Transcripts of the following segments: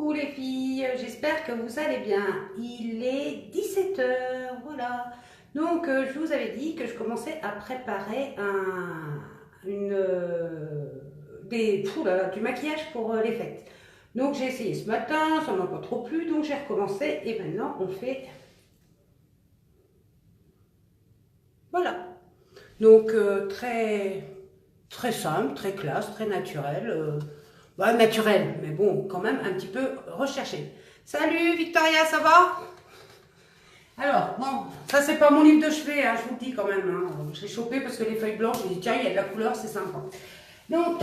Coucou les filles, j'espère que vous allez bien. Il est 17 h, voilà. Donc je vous avais dit que je commençais à préparer du maquillage pour les fêtes. Donc j'ai essayé ce matin, ça m'a pas trop plu, donc j'ai recommencé et maintenant on fait, voilà. Donc très simple, très classe, très naturel. Naturel, mais bon, quand même un petit peu recherché. Salut Victoria, ça va? Alors, bon, ça c'est pas mon livre de chevet, hein, je vous le dis quand même. Hein. Je l'ai chopé parce que les feuilles blanches, j'ai dit tiens, il y a de la couleur, c'est sympa. Donc,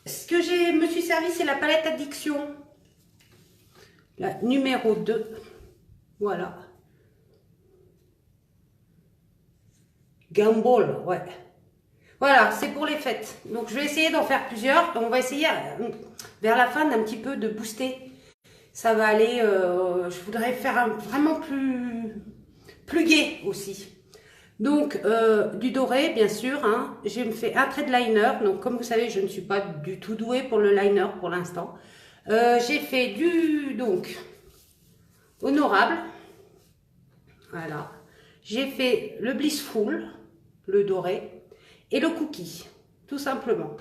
ce que je me suis servi, c'est la palette Addiction. La numéro 2. Voilà. Gumball, ouais. Voilà, c'est pour les fêtes. Donc je vais essayer d'en faire plusieurs. On va essayer vers la fin d'un petit peu de booster. Ça va aller, je voudrais faire vraiment plus gai aussi. Donc du doré bien sûr, hein. J'ai fait un trait de liner. Donc comme vous savez, je ne suis pas du tout douée pour le liner pour l'instant. J'ai fait donc honorable. Voilà. J'ai fait le blissful, le doré. Et le cookie, tout simplement.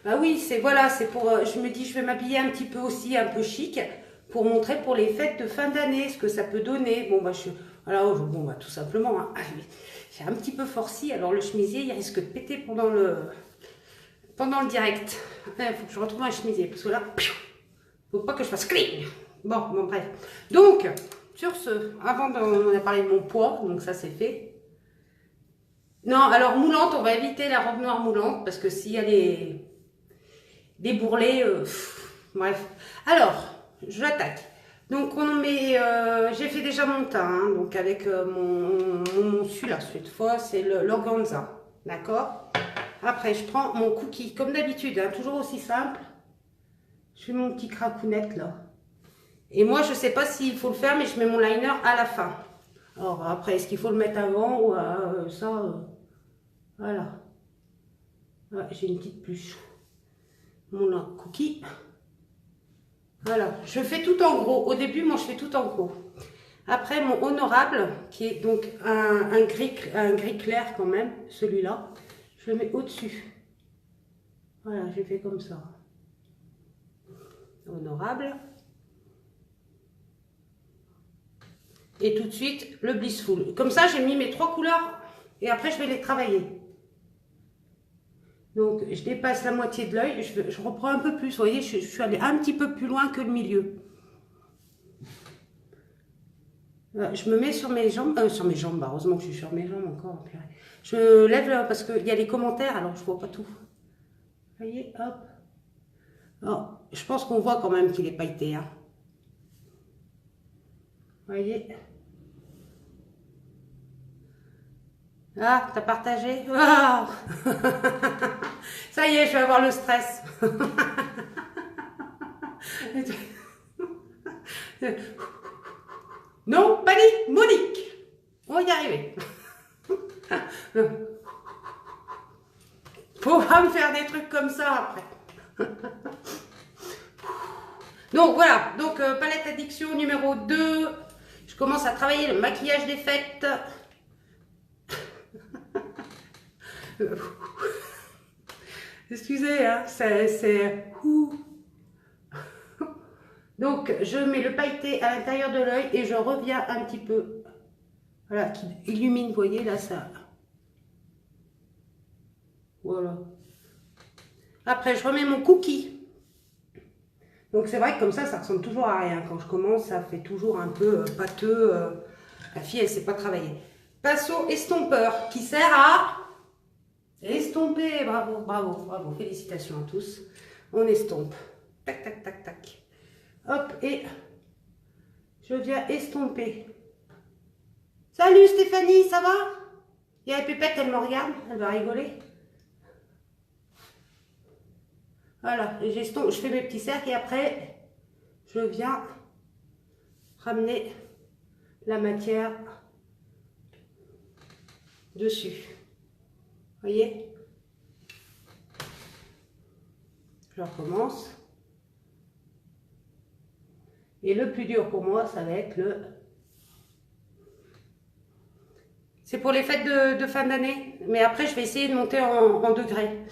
Bah oui, c'est pour. Je me dis, je vais m'habiller un petit peu aussi, un peu chic, pour montrer pour les fêtes de fin d'année ce que ça peut donner. Bon bah tout simplement. Hein, j'ai un petit peu forci, alors le chemisier il risque de péter pendant le direct. Il faut que je retrouve un chemisier parce que là, faut pas que je fasse cling. Bon bref. Donc sur ce, on a parlé de mon poids, donc ça c'est fait. Non, alors moulante, on va éviter la robe noire moulante parce que s'il y a des bourrelets, bref. Alors, je l'attaque. Donc j'ai fait déjà mon teint, hein, donc avec celui-là, cette fois c'est l'organza, d'accord. Après, je prends mon cookie, comme d'habitude, hein, toujours aussi simple. Je fais mon petit cracounette là. Et moi, je sais pas s'il faut le faire, mais je mets mon liner à la fin. Alors après, est-ce qu'il faut le mettre avant ou voilà. Ouais, j'ai une petite pluche. Mon cookie. Voilà, je fais tout en gros. Au début, moi, je fais tout en gros. Après, mon honorable, qui est donc un gris clair quand même, celui-là, je le mets au-dessus. Voilà, j'ai fait comme ça. Honorable. Et tout de suite, le blissful. Comme ça, j'ai mis mes 3 couleurs et après, je vais les travailler. Donc, je dépasse la moitié de l'œil, je reprends un peu plus. Vous voyez, je suis allée un petit peu plus loin que le milieu. Je me mets sur mes jambes, bah, heureusement que je suis sur mes jambes encore. Je lève là parce qu'il y a les commentaires, alors je vois pas tout. Vous voyez, hop. Alors, je pense qu'on voit quand même qu'il est pailleté. Hein. Vous voyez. Ah, t'as partagé? Oh ça y est, je vais avoir le stress. Non, panique, Monique. On va y arriver. Faut pas me faire des trucs comme ça après. Donc voilà, palette Addiction numéro 2. Je commence à travailler le maquillage des fêtes. Excusez, hein, c'est... Donc, je mets le pailleté à l'intérieur de l'œil et je reviens un petit peu, voilà, qui illumine, vous voyez, là, ça. Voilà. Après, je remets mon cookie. Donc, c'est vrai que comme ça ressemble toujours à rien. Quand je commence, ça fait toujours un peu pâteux. La fille, elle ne sait pas travailler. Pinceau estompeur qui sert à estomper. Bravo, bravo, bravo. Félicitations à tous. On estompe. Tac, tac, tac, tac. Hop, et je viens estomper. Salut Stéphanie, ça va? Il y a la pépette, elle me regarde, elle va rigoler. Voilà, et j'estompe, je fais mes petits cercles et après, je viens ramener la matière dessus. Vous voyez? Je recommence. Et le plus dur pour moi, ça va être le... C'est pour les fêtes de fin d'année. Mais après, je vais essayer de monter en degrés.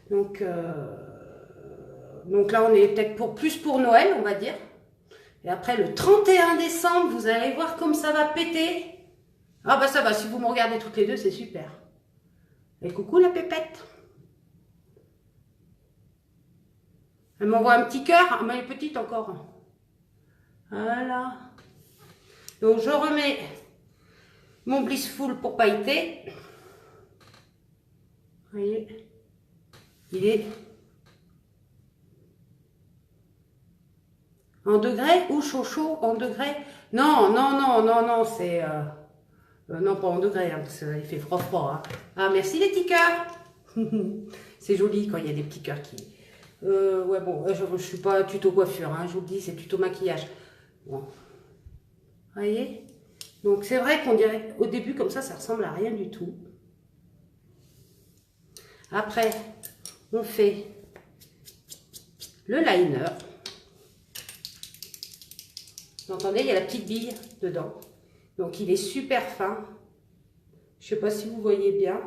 Donc là, on est peut-être plus pour Noël, on va dire. Et après, le 31 décembre, vous allez voir comme ça va péter. Ah bah ça va, si vous me regardez toutes les deux, c'est super. Et coucou la pépette. Elle m'envoie un petit cœur. Ah, mais elle est petite encore. Voilà. Donc, je remets mon Blissful pour pailleter. Vous voyez, il est en degrés ou chaud en degrés. Non, non, non, non, non, c'est... non, pas en degrés, hein, parce qu'il fait froid. Hein. Ah, merci les petits cœurs. C'est joli quand il y a des petits cœurs qui... ouais, bon, je suis pas tuto coiffure, hein, je vous le dis, c'est tuto maquillage. Bon. Vous voyez? Donc, c'est vrai qu'on dirait, au début, comme ça ressemble à rien du tout. Après, on fait le liner. Vous entendez, il y a la petite bille dedans. Donc, il est super fin. Je sais pas si vous voyez bien.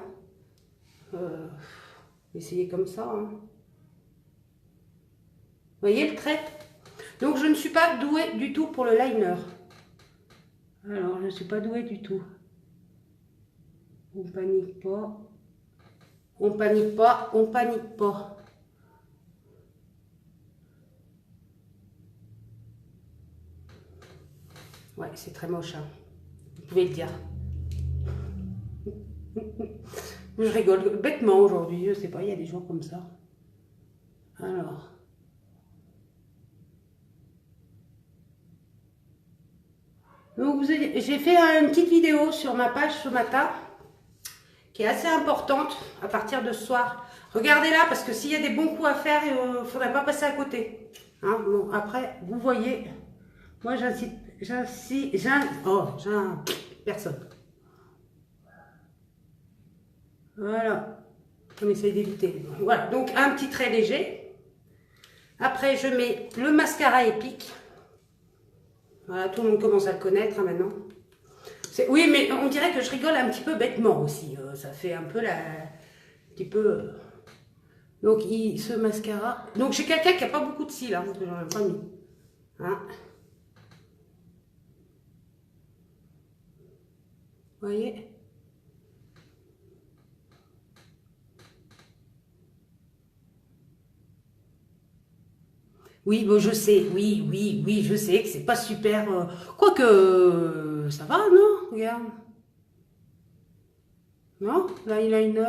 Essayez comme ça. Hein. Vous voyez le trait? Donc, je ne suis pas douée du tout pour le liner. Alors, je ne suis pas douée du tout. On panique pas. On panique pas. On panique pas. Ouais, c'est très moche. Hein. Vous pouvez le dire. Je rigole bêtement aujourd'hui. Je sais pas, il y a des jours comme ça. Alors... Donc, j'ai fait une petite vidéo sur ma page ce matin qui est assez importante à partir de ce soir. Regardez-la parce que s'il y a des bons coups à faire, il ne faudrait pas passer à côté. Hein, bon, après, vous voyez, moi personne. Voilà, on essaye d'éviter. Voilà, donc un petit trait léger. Après, je mets le mascara épique. Voilà, tout le monde commence à le connaître hein, maintenant. Oui, mais on dirait que je rigole un petit peu bêtement aussi. Ça fait un peu un petit peu... Donc, ce mascara... Donc, j'ai quelqu'un qui n'a pas beaucoup de cils, hein, parce que j'en ai pas mis. Hein. Vous voyez? Oui, bon, je sais, oui, je sais que c'est pas super... Quoique, ça va, non? Regarde. Non? L'eyeliner.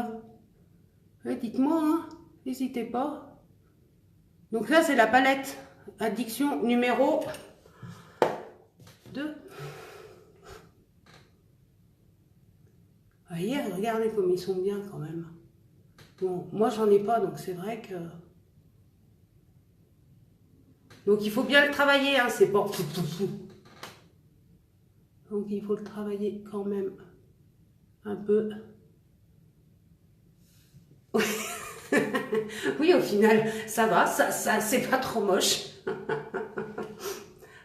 Ouais, dites-moi, hein? N'hésitez pas. Donc là, c'est la palette Addiction numéro 2. Vous voyez, regardez comme ils sont bien quand même. Bon, moi, j'en ai pas, donc c'est vrai que... Donc, il faut bien le travailler, hein, c'est pas fou. Donc, il faut le travailler quand même un peu. Oui, au final, ça va, ça c'est pas trop moche.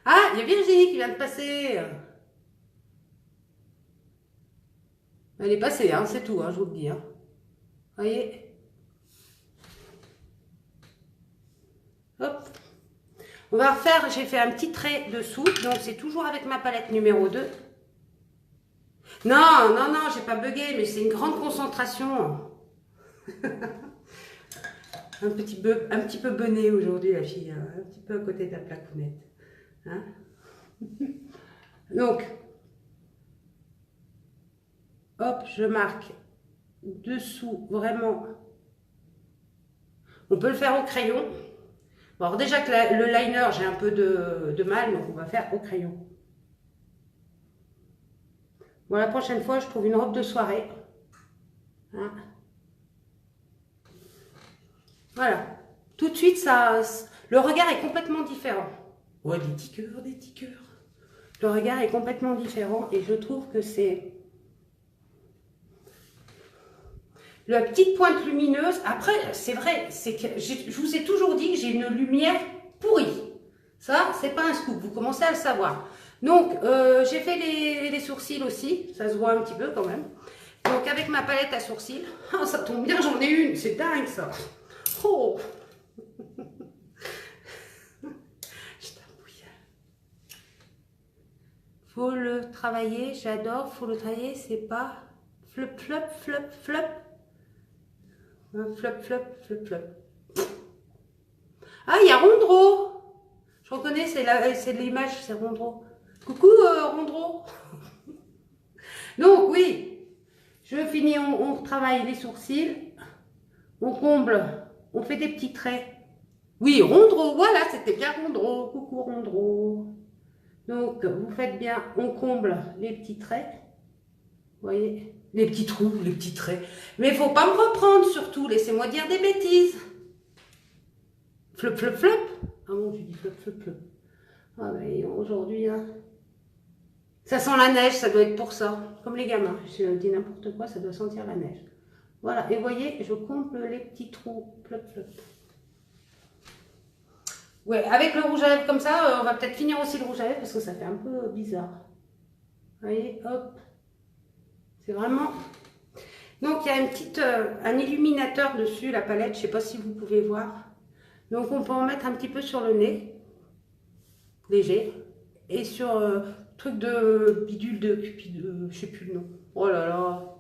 Ah, il y a Virginie qui vient de passer. Elle est passée, hein, c'est tout, hein, je vous le dis. Hein. Vous voyez? Hop. On va refaire, j'ai fait un petit trait dessous, donc c'est toujours avec ma palette numéro 2. Non, non, non, j'ai pas bugué, mais c'est une grande concentration. un petit peu benée aujourd'hui, la fille, hein, un petit peu à côté de la placounette. Hein. Donc, hop, je marque dessous, vraiment. On peut le faire au crayon. Bon, alors déjà que le liner, j'ai un peu de mal, donc on va faire au crayon. Bon, la prochaine fois, je trouve une robe de soirée. Hein. Voilà. Tout de suite, le regard est complètement différent. Ouais, des petits cœurs, des petits cœurs. Le regard est complètement différent et je trouve que c'est... La petite pointe lumineuse, après, c'est vrai, c'est que je vous ai toujours dit que j'ai une lumière pourrie. Ça, c'est pas un scoop, vous commencez à le savoir. Donc, j'ai fait les sourcils aussi, ça se voit un petit peu quand même. Donc, avec ma palette à sourcils, oh, ça tombe bien, j'en ai une, c'est dingue ça. Oh. Faut le travailler, j'adore, faut le travailler, c'est pas flop, flop, flop, flop. Flop, flop, flop, flop. Ah, il y a Rondreau. Je reconnais, c'est l'image, c'est Rondreau. Coucou Rondreau. Donc oui, je finis, on retravaille les sourcils, on comble, on fait des petits traits. Oui, Rondreau, voilà, c'était bien Rondreau. Coucou Rondreau. Donc vous faites bien, on comble les petits traits. Vous voyez, les petits trous, les petits traits. Mais il ne faut pas me reprendre surtout, laissez-moi dire des bêtises. Flop, flop, flop. Ah bon, je dis flop, flop, flop. Ah mais aujourd'hui, hein. Ça sent la neige, ça doit être pour ça. Comme les gamins, je dis n'importe quoi, ça doit sentir la neige. Voilà, et vous voyez, je comble les petits trous. Flop, flop. Ouais, avec le rouge à lèvres comme ça, on va peut-être finir aussi le rouge à lèvres parce que ça fait un peu bizarre. Vous voyez, hop. C'est vraiment... Donc, il y a une petite, un illuminateur dessus, la palette, je ne sais pas si vous pouvez voir. Donc, on peut en mettre un petit peu sur le nez, léger, et sur truc de bidule de Cupid, je sais plus le nom. Oh là là.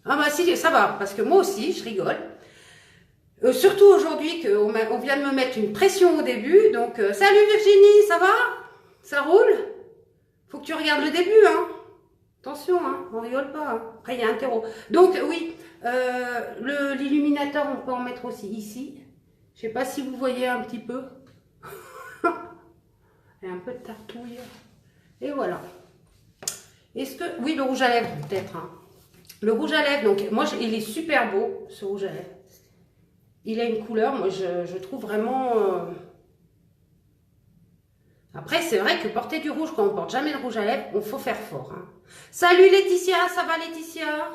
Ah bah si, ça va, parce que moi aussi, je rigole. Surtout aujourd'hui qu'on vient de me mettre une pression au début. Donc, salut Virginie, ça va? Ça roule? Faut que tu regardes le début, hein. Attention, hein, on rigole pas. Hein. Après, il y a un terreau. Donc, oui, l'illuminateur, on peut en mettre aussi ici. Je sais pas si vous voyez un petit peu. Il y a un peu de tartouille. Et voilà. Est-ce que... Oui, le rouge à lèvres, peut-être. Hein. Le rouge à lèvres, donc, moi, il est super beau, ce rouge à lèvres. Il a une couleur, moi, je trouve vraiment... Après, c'est vrai que porter du rouge, quand on porte jamais de rouge à lèvres, il faut faire fort. Hein. Salut Laetitia, ça va Laetitia?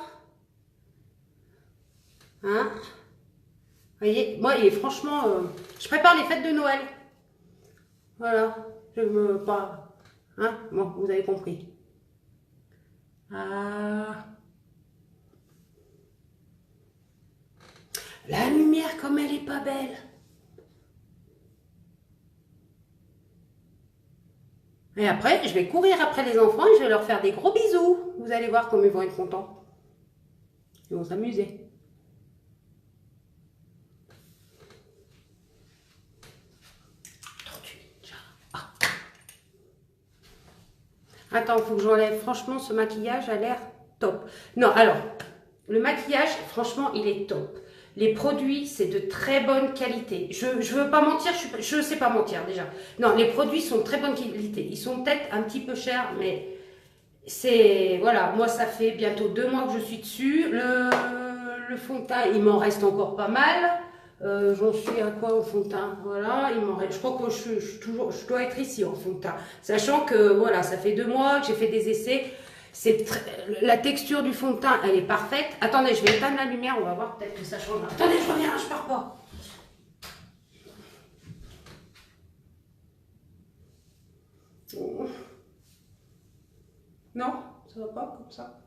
Hein? Vous voyez, moi, et franchement, je prépare les fêtes de Noël. Voilà, je me pas. Hein? Bon, vous avez compris. Ah. La lumière, comme elle est pas belle. Et après, je vais courir après les enfants et je vais leur faire des gros bisous. Vous allez voir comme ils vont être contents. Ils vont s'amuser. Ah. Attends, il faut que j'enlève. Franchement, ce maquillage a l'air top. Non, alors, le maquillage, franchement, il est top. Les produits, c'est de très bonne qualité. Je veux pas mentir, je sais pas mentir déjà. Non, les produits sont de très bonne qualité. Ils sont peut-être un petit peu chers, mais c'est... Voilà, moi ça fait bientôt 2 mois que je suis dessus. Le fond de teint, il m'en reste encore pas mal. J'en suis à quoi au fond de teint? Voilà, il m'en reste... Je crois que je dois être ici en fond de teint. Sachant que, voilà, ça fait 2 mois que j'ai fait des essais. La texture du fond de teint, elle est parfaite. Attendez, je vais éteindre la lumière, on va voir peut-être que ça change. Attendez, je reviens, je pars pas. Non, ça va pas comme ça.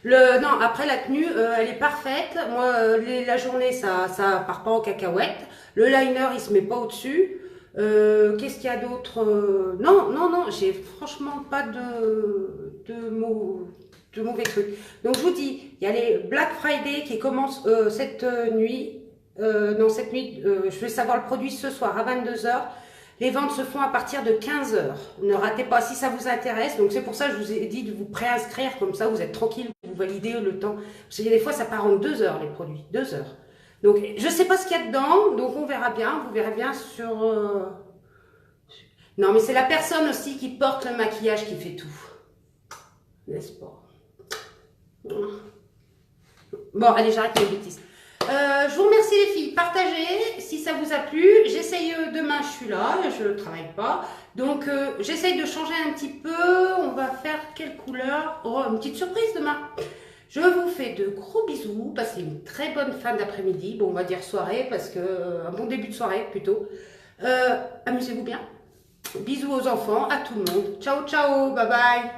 Non, après la tenue, elle est parfaite. Moi, la journée, ça part pas en cacahuète. Le liner, il se met pas au-dessus. Qu'est-ce qu'il y a d'autre? Non, j'ai franchement pas de mauvais trucs. Donc je vous dis, il y a les Black Friday qui commencent cette nuit. Je vais savoir le produit ce soir à 22 h. Les ventes se font à partir de 15 h. Ne ratez pas si ça vous intéresse. Donc c'est pour ça que je vous ai dit de vous préinscrire, comme ça vous êtes tranquille, vous validez le temps. Parce qu'il y a des fois ça part en 2 heures les produits, 2 heures. Donc, je ne sais pas ce qu'il y a dedans, donc on verra bien, vous verrez bien sur... Non, mais c'est la personne aussi qui porte le maquillage qui fait tout. N'est-ce pas? Bon, allez, j'arrête mes bêtises. Je vous remercie les filles, partagez si ça vous a plu. J'essaye, demain je suis là, je ne travaille pas. Donc, j'essaye de changer un petit peu. On va faire quelle couleur? Oh, une petite surprise demain. Je vous fais de gros bisous. Passez une très bonne fin d'après-midi. Bon, on va dire soirée parce que un bon début de soirée plutôt. Amusez-vous bien. Bisous aux enfants, à tout le monde. Ciao, ciao, bye bye.